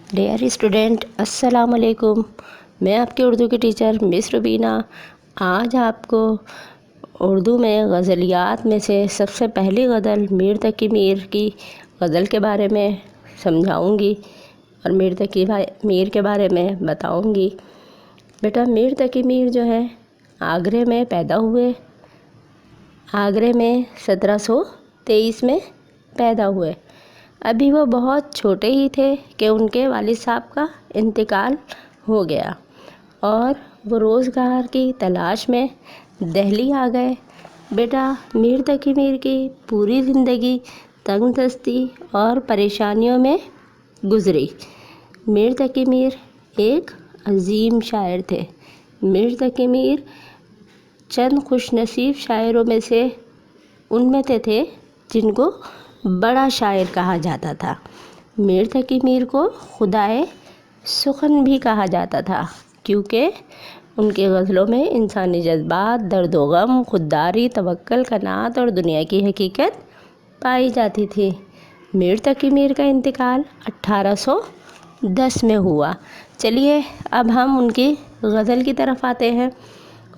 Dear student, अस्सलाम वालेकुम। मैं आपकी उर्दू की टीचर मिस रुबीना आज आपको उर्दू में गज़लियात में से सबसे पहली गज़ल मीर तकी मीर की गज़ल के बारे में समझाऊंगी और मीर तकी मीर के बारे में बताऊंगी। बेटा, मीर तकी मीर जो है आगरे में पैदा हुए। आगरे में 1723 में पैदा हुए। अभी वो बहुत छोटे ही थे कि उनके वालिद साहब का इंतकाल हो गया और वो रोज़गार की तलाश में दिल्ली आ गए। बेटा, मीर तकी मीर की पूरी ज़िंदगी तंग दस्ती और परेशानियों में गुज़री। मीर तकी मीर एक अजीम शायर थे। मीर तकी मीर चंद खुशनसीब शायरों में से उनमें थे जिनको बड़ा शायर कहा जाता था। मीर तकी मीर को खुदाए सुखन भी कहा जाता था क्योंकि उनके गज़लों में इंसानी जज्बात, दर्द व गम, खुददारी, तवक्कल, कनात और दुनिया की हकीकत पाई जाती थी। मीर तकी मीर का इंतकाल 1810 में हुआ। चलिए अब हम उनकी गज़ल की तरफ आते हैं।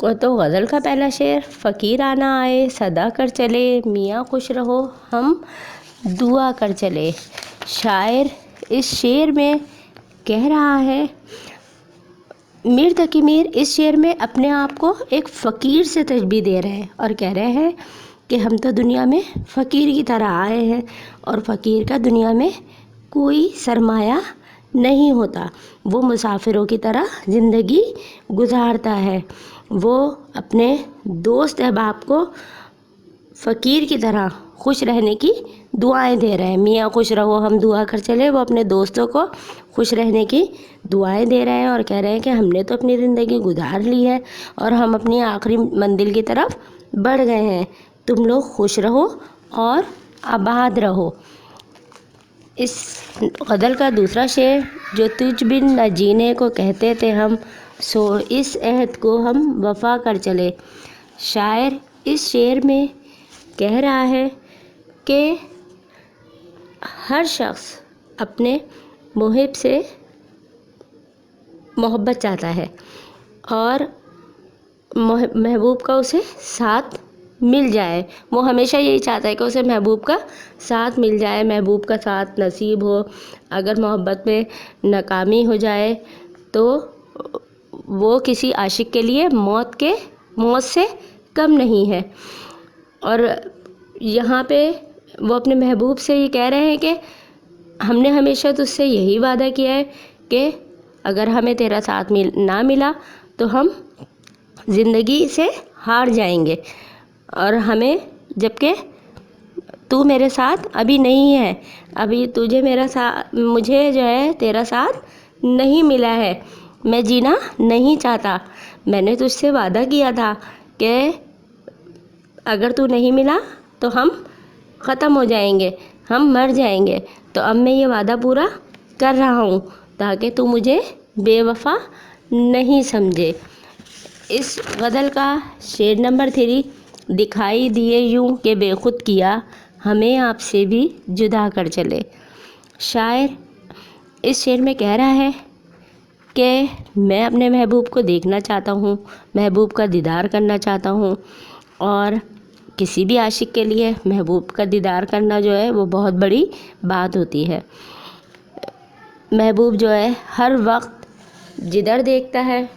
तो गज़ल का पहला शेर, फ़कीर आना आए सदा कर चले, मियाँ खुश रहो हम दुआ कर चले। शायर इस शेर में कह रहा है, मीर तकी मीर इस शेर में अपने आप को एक फ़कीर से तशबीह दे रहे हैं और कह रहे हैं कि हम तो दुनिया में फ़कीर की तरह आए हैं और फ़कीर का दुनिया में कोई सरमाया नहीं होता। वो मुसाफिरों की तरह ज़िंदगी गुजारता है। वो अपने दोस्त अहबाब को फ़कीर की तरह खुश रहने की दुआएं दे रहे हैं। मियाँ खुश रहो हम दुआ कर चले, वो अपने दोस्तों को खुश रहने की दुआएं दे रहे हैं और कह रहे हैं कि हमने तो अपनी ज़िंदगी गुजार ली है और हम अपनी आखिरी मंजिल की तरफ बढ़ गए हैं। तुम लोग खुश रहो और आबाद रहो। इस गज़ल का दूसरा शेर, जो तुझ बिन न जीने को कहते थे हम, सो इस अहद को हम वफ़ा कर चले। शायर इस शेर में कह रहा है कि हर शख्स अपने मुहिब से मोहब्बत चाहता है और महबूब का उसे साथ मिल जाए। वो हमेशा यही चाहता है कि उसे महबूब का साथ मिल जाए, महबूब का साथ नसीब हो। अगर मोहब्बत में नाकामी हो जाए तो वो किसी आशिक के लिए मौत से कम नहीं है। और यहाँ पे वो अपने महबूब से ये कह रहे हैं कि हमने हमेशा तुझसे यही वादा किया है कि अगर हमें तेरा साथ ना मिला तो हम ज़िंदगी से हार जाएंगे और हमें, जबकि तू मेरे साथ अभी नहीं है, अभी मुझे जो है तेरा साथ नहीं मिला है, मैं जीना नहीं चाहता। मैंने तुझसे वादा किया था कि अगर तू नहीं मिला तो हम ख़त्म हो जाएंगे, हम मर जाएंगे। तो अब मैं ये वादा पूरा कर रहा हूँ ताकि तू मुझे बेवफ़ा नहीं समझे। इस गज़ल का शेर नंबर 3, दिखाई दिए यूं कि बेखुद किया, हमें आपसे भी जुदा कर चले। शायर इस शेर में कह रहा है कि मैं अपने महबूब को देखना चाहता हूँ, महबूब का दीदार करना चाहता हूँ और किसी भी आशिक के लिए महबूब का दीदार करना जो है वो बहुत बड़ी बात होती है। महबूब जो है हर वक्त जिधर देखता है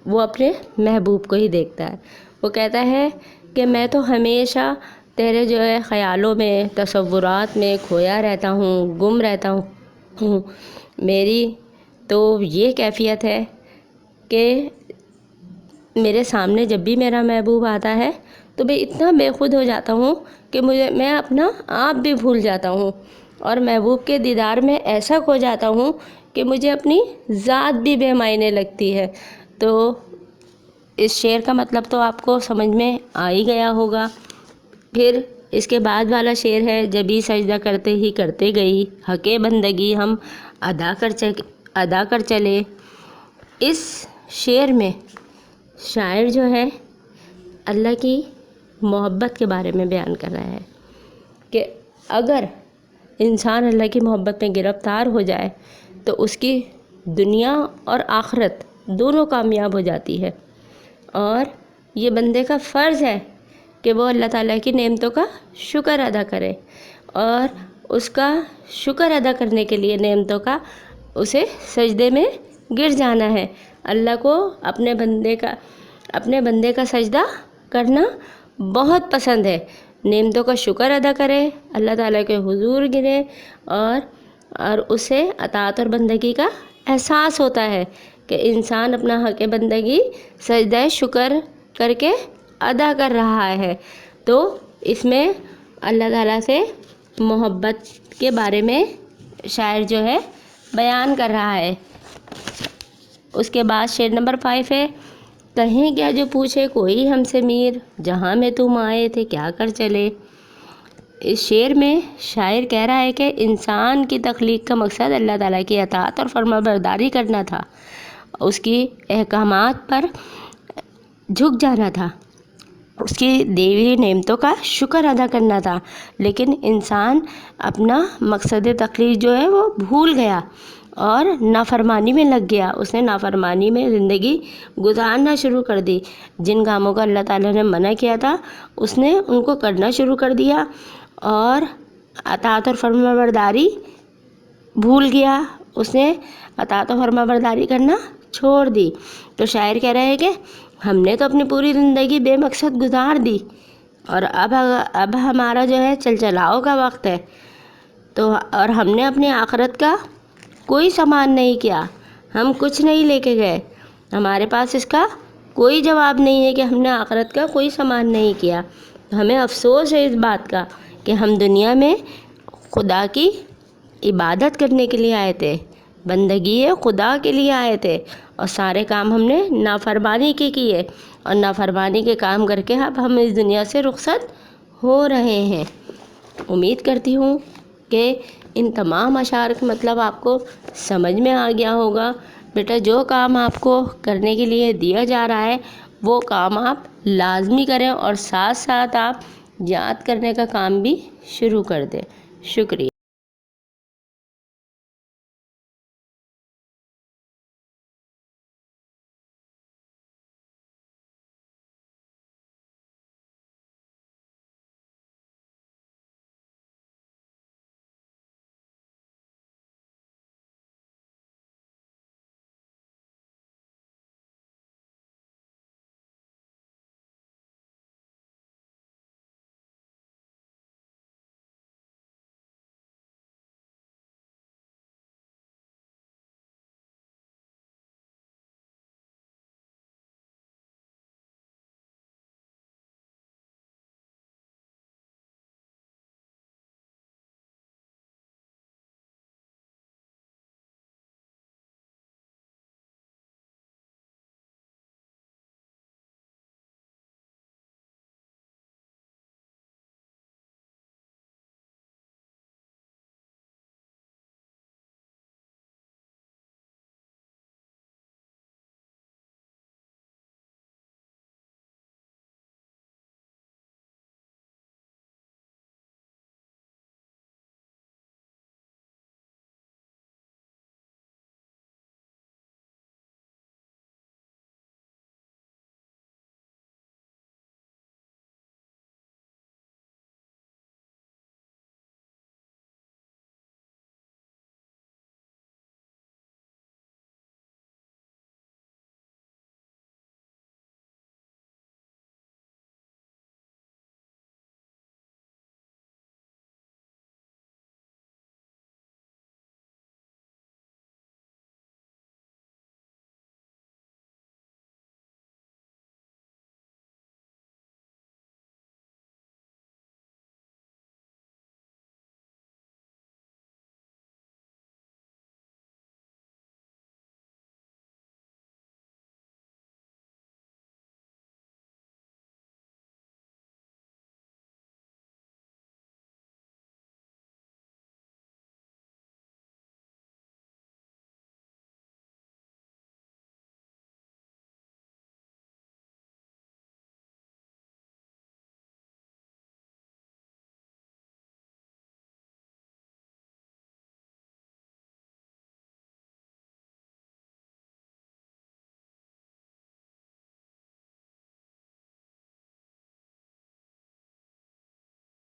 वो अपने महबूब को ही देखता है। वो कहता है कि मैं तो हमेशा तेरे जो है ख़यालों में, तसव्वुरात में खोया रहता हूँ, गुम रहता हूँ। मेरी तो ये कैफ़ियत है कि मेरे सामने जब भी मेरा महबूब आता है तो मैं इतना बेखुद हो जाता हूँ कि मैं अपना आप भी भूल जाता हूँ और महबूब के दीदार में ऐसा खो जाता हूँ कि मुझे अपनी ज़ात भी बेमायने लगती है। तो इस शेर का मतलब तो आपको समझ में आ ही गया होगा। फिर इसके बाद वाला शेर है, जबी सजदा करते ही करते गई, हक़े बंदगी हम अदा कर चले। इस शेर में शायर जो है अल्लाह की मोहब्बत के बारे में बयान कर रहा है कि अगर इंसान अल्लाह की मोहब्बत में गिरफ़्तार हो जाए تو اس کی دنیا اور آخرت دونوں کامیاب ہو جاتی ہے۔ اور یہ بندے کا فرض ہے کہ وہ اللہ تعالیٰ کی نعمتوں کا شکر ادا کرے، اور اس کا شکر ادا کرنے کے لیے نعمتوں کا اسے سجدے میں گر جانا ہے۔ اللہ کو اپنے بندے کا سجدہ کرنا بہت پسند ہے۔ نعمتوں کا شکر ادا کرے، اللہ تعالیٰ کے حضور گرے، اور اسے اطاعت اور بندگی کا احساس ہوتا ہے کہ انسان اپنا حق بندگی سجدہ شکر کر کے ادا کر رہا ہے۔ تو اس میں اللہ تعالیٰ سے محبت کے بارے میں شاعر جو ہے بیان کر رہا ہے۔ اس کے بعد شعر نمبر 5 ہے، کہیں کیا جو پوچھے کوئی ہم سے میر، جہاں میں تم آئے تھے کیا کر چلے۔ اس شعر میں شاعر کہہ رہا ہے کہ انسان کی تخلیق کا مقصد اللہ تعالیٰ کی اطاعت اور فرمانبرداری کرنا تھا، اس کی احکامات پر جھک جانا تھا، اس کی دی ہوئی نعمتوں کا شکر ادا کرنا تھا، لیکن انسان اپنا مقصد تخلیق جو ہے وہ بھول گیا اور نافرمانی میں لگ گیا۔ اس نے نافرمانی میں زندگی گزارنا شروع کر دی۔ جن کاموں کا اللہ تعالیٰ نے منع کیا تھا اس نے ان کو کرنا شروع کر دیا، اور اطاعت اور فرمانبرداری بھول گیا، اس نے اطاعت و فرمانبرداری کرنا چھوڑ دی۔ تو شاعر کہہ رہا ہے کہ ہم نے تو اپنی پوری زندگی بے مقصد گزار دی، اور اب ہمارا جو ہے چلاؤ کا وقت ہے، تو اور ہم نے اپنی آخرت کا کوئی سامان نہیں کیا، ہم کچھ نہیں لے کے گئے، ہمارے پاس اس کا کوئی جواب نہیں ہے کہ ہم نے آخرت کا کوئی سامان نہیں کیا۔ ہمیں افسوس ہے اس بات کا کہ ہم دنیا میں خدا کی عبادت کرنے کے لیے آئے تھے، بندگی خدا کے لیے آئے تھے، اور سارے کام ہم نے نافرمانی کے کیے، اور نافرمانی کے کام کر کے اب ہم اس دنیا سے رخصت ہو رہے ہیں۔ امید کرتی ہوں کہ ان تمام اشعار کا مطلب آپ کو سمجھ میں آ گیا ہوگا۔ بیٹا جو کام آپ کو کرنے کے لیے دیا جا رہا ہے وہ کام آپ لازمی کریں، اور ساتھ ساتھ آپ یاد کرنے کا کام بھی شروع کر دیں۔ شکریہ۔